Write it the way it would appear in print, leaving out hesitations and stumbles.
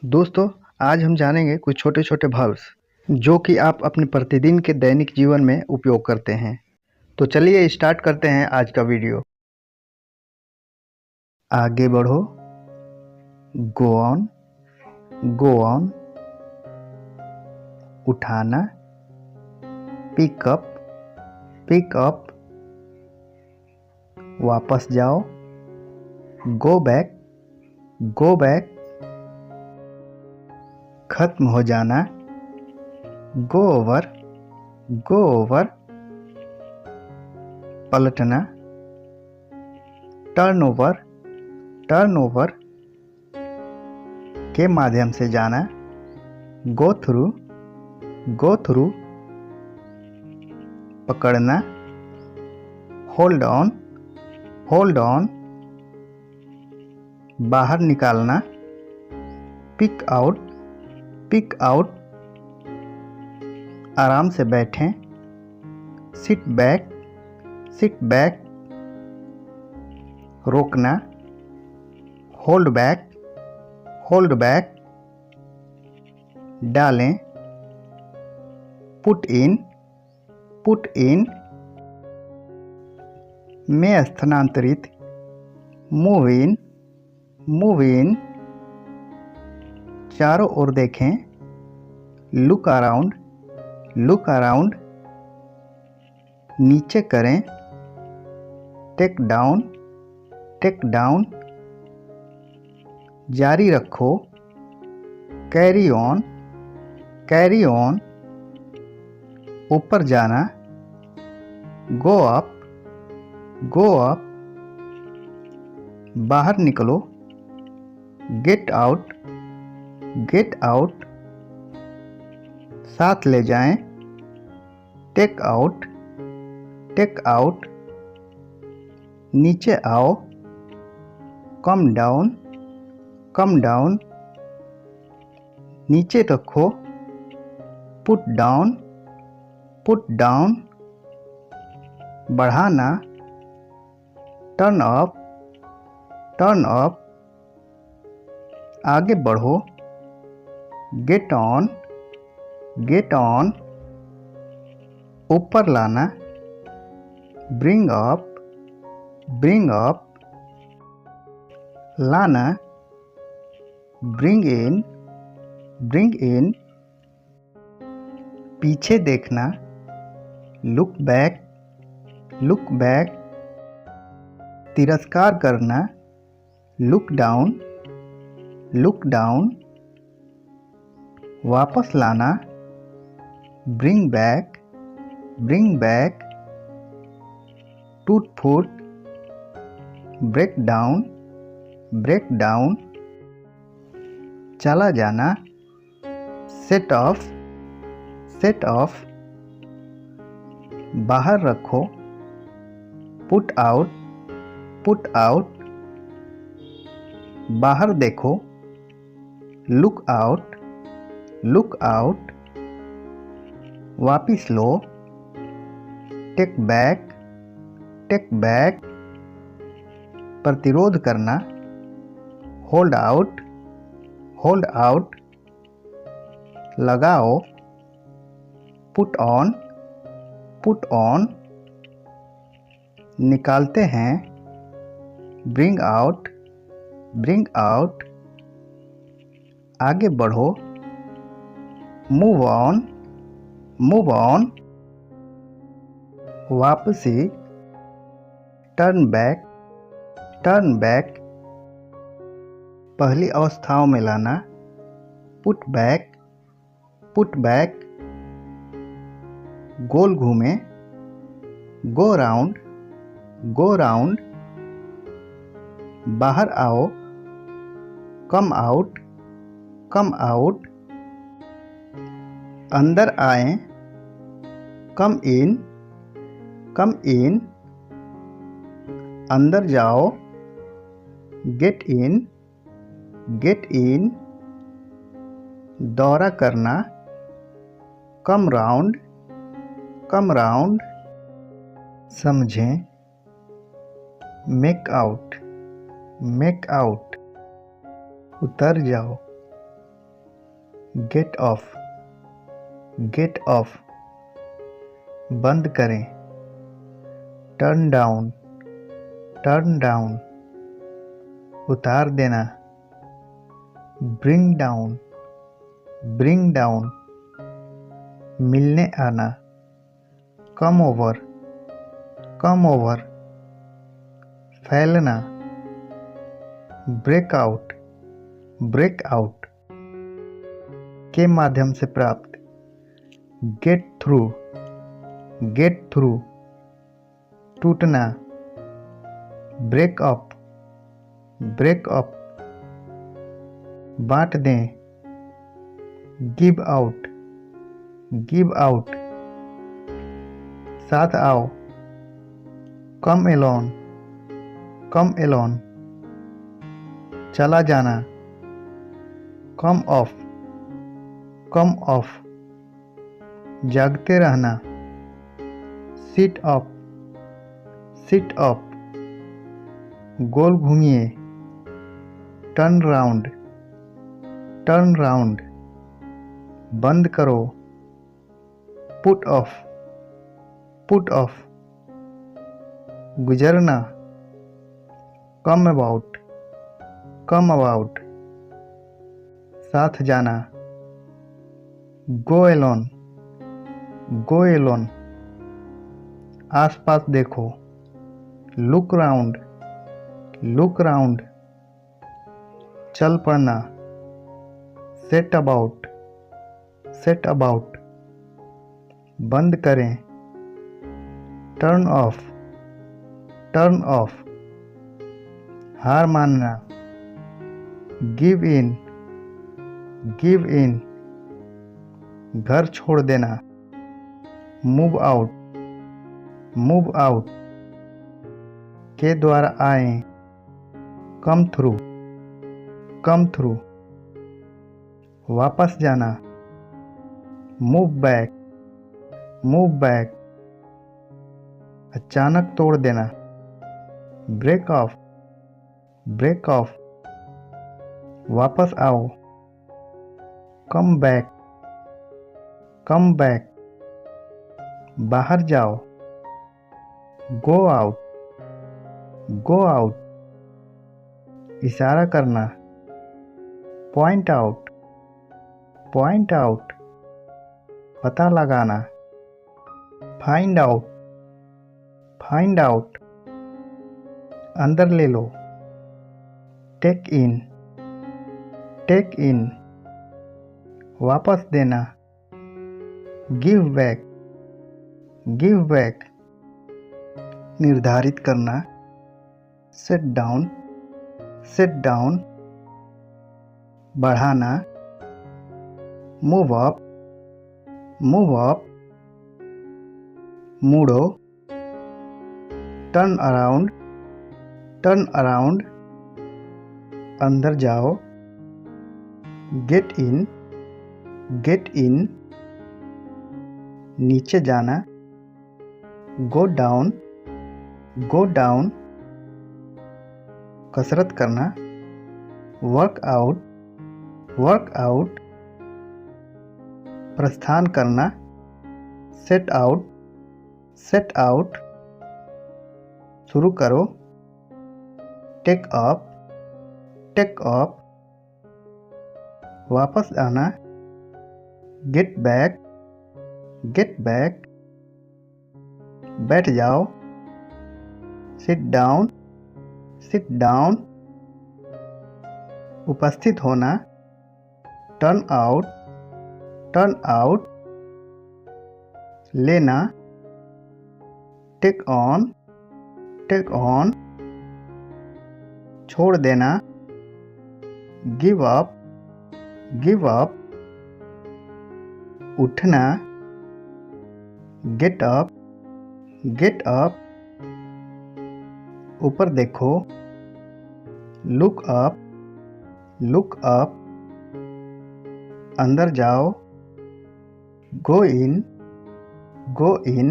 दोस्तों, आज हम जानेंगे कुछ छोटे छोटे वर्ब्स जो कि आप अपने प्रतिदिन के दैनिक जीवन में उपयोग करते हैं। तो चलिए स्टार्ट करते हैं आज का वीडियो। आगे बढ़ो, गो ऑन, गो ऑन। उठाना, पिक अप, पिक अप। वापस जाओ, गो बैक, गो बैक। खत्म हो जाना, गो ओवर, गो ओवर। पलटना, टर्न ओवर, टर्न ओवर। के माध्यम से जाना, गो थ्रू, गो थ्रू। पकड़ना, होल्ड ऑन, होल्ड ऑन। बाहर निकालना, पिक आउट, पिक आउट। आराम से बैठें, सिट बैक, सिट बैक। रोकना, होल्ड बैक, होल्ड बैक। डालें, पुट इन, पुट इन। में स्थानांतरित, मूव इन, मूव इन। चारों ओर देखें, लुक अराउंड, लुक अराउंड। नीचे करें, टेक डाउन, टेक डाउन। जारी रखो, कैरी ऑन, कैरी ऑन। ऊपर जाना, गो अप, गो अप। बाहर निकलो, गेट आउट, गेट आउट। साथ ले जाएं, टेक आउट, टेक आउट। नीचे आओ, कम डाउन, कम डाउन। नीचे रखो, पुट डाउन, पुट डाउन। बढ़ाना, टर्न अप, टर्न अप। आगे बढ़ो, गेट ऑन, गेट ऑन। ऊपर लाना, ब्रिंग अप, ब्रिंग अप। लाना, ब्रिंग इन, ब्रिंग इन। पीछे देखना, लुक बैक, लुक बैक। तिरस्कार करना, लुक डाउन, लुक डाउन। वापस लाना, ब्रिंग बैक, ब्रिंग बैक। टूट फूट, ब्रेक डाउन, ब्रेक डाउन। चला जाना, सेट ऑफ, सेट ऑफ। बाहर रखो, पुट आउट, पुट आउट। बाहर देखो, लुक आउट, लुक आउट। वापिस लो, टेक बैक, टेक बैक। प्रतिरोध करना, होल्ड आउट, होल्ड आउट। लगाओ, पुट ऑन, पुट ऑन। निकालते हैं, ब्रिंग आउट, ब्रिंग आउट। आगे बढ़ो, मूव ऑन, मूव ऑन। वापसी, टर्न बैक, टर्न बैक। पहली अवस्थाओं में लाना, पुट बैक, पुट बैक। गोल घूमें, गो राउंड, गो राउंड। बाहर आओ, कम आउट, कम आउट। अंदर आएं, कम इन, कम इन। अंदर जाओ, गेट इन, गेट इन। दौरा करना, कम राउंड, कम राउंड। समझें, मेक आउट, मेक आउट। उतर जाओ, गेट ऑफ, गेट ऑफ, बंद करें। टर्न डाउन, टर्न डाउन, उतार देना। ब्रिंग डाउन, ब्रिंग डाउन, मिलने आना। कम ओवर, कम ओवर, फैलना। ब्रेकआउट, ब्रेकआउट, के माध्यम से प्राप्त। गेट थ्रू, गेट थ्रू, टूटना। ब्रेक अप, ब्रेक अप, बांट दें। गिव आउट, गिव आउट, साथ आओ। कम एलोन, कम एलोन, चला जाना। कम ऑफ, कम ऑफ, जागते रहना। सिट अप, सिट अप, गोल घूमिए। टर्न राउंड, टर्न राउंड, बंद करो। पुट ऑफ, पुट ऑफ, गुजरना। कम अबाउट, कम अबाउट, साथ जाना। गो एलोन, गो एलोन, आसपास देखो। लुक राउंड, लुक राउंड, चल पड़ना। सेट अबाउट, सेट अबाउट, बंद करें। टर्न ऑफ, टर्न ऑफ, हार मानना। गिव इन, गिव इन, घर छोड़ देना। मूव आउट, मूव आउट, के द्वारा आए। कम थ्रू, कम थ्रू, वापस जाना। मूव बैक, मूव बैक, अचानक तोड़ देना। ब्रेक ऑफ, ब्रेक ऑफ, वापस आओ। कम बैक, कम बैक, बाहर जाओ। गो आउट, गो आउट, इशारा करना। पॉइंट आउट, पॉइंट आउट, पता लगाना। फाइंड आउट, फाइंड आउट, अंदर ले लो। टेक इन, टेक इन, वापस देना। गिव बैक, गिव बैक, निर्धारित करना। सेट डाउन, सेट डाउन, बढ़ाना। मूव अप, मूव अप, मुड़ो। टर्न अराउंड, टर्न अराउंड, अंदर जाओ। गेट इन, गेट इन, नीचे जाना। गो डाउन, गो डाउन, कसरत करना। वर्कआउट, वर्कआउट, प्रस्थान करना। सेट आउट, सेट आउट, शुरू करो। टेक अप, टेक अप, वापस आना। गेट बैक, गेट बैक, बैठ जाओ। सिट डाउन, सिट डाउन, उपस्थित होना। टर्न आउट, टर्न आउट, लेना। टेक ऑन, टेक ऑन, छोड़ देना। गिव अप, गिव अप, उठना। गेट अप, गेट अप, ऊपर देखो। लुक अप, लुक अप, अंदर जाओ। गो इन, गो इन,